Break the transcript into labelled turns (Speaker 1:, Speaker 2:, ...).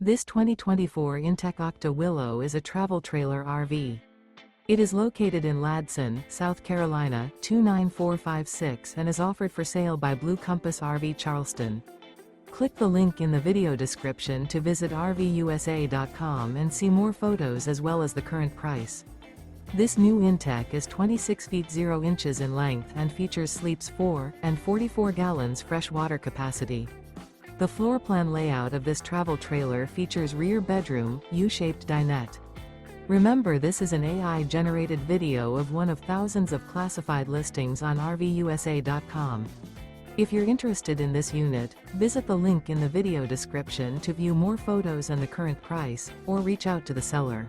Speaker 1: This 2024 inTech Aucta Willow is a travel trailer RV. It is located in Ladson, South Carolina, 29456 and is offered for sale by Blue Compass RV Charleston. Click the link in the video description to visit RVUSA.com and see more photos as well as the current price. This new inTech is 26 feet 0 inches in length and features sleeps 4 and 44 gallons fresh water capacity. The floor plan layout of this travel trailer features rear bedroom, U-shaped dinette. Remember, this is an AI-generated video of one of thousands of classified listings on RVUSA.com. If you're interested in this unit, visit the link in the video description to view more photos and the current price, or reach out to the seller.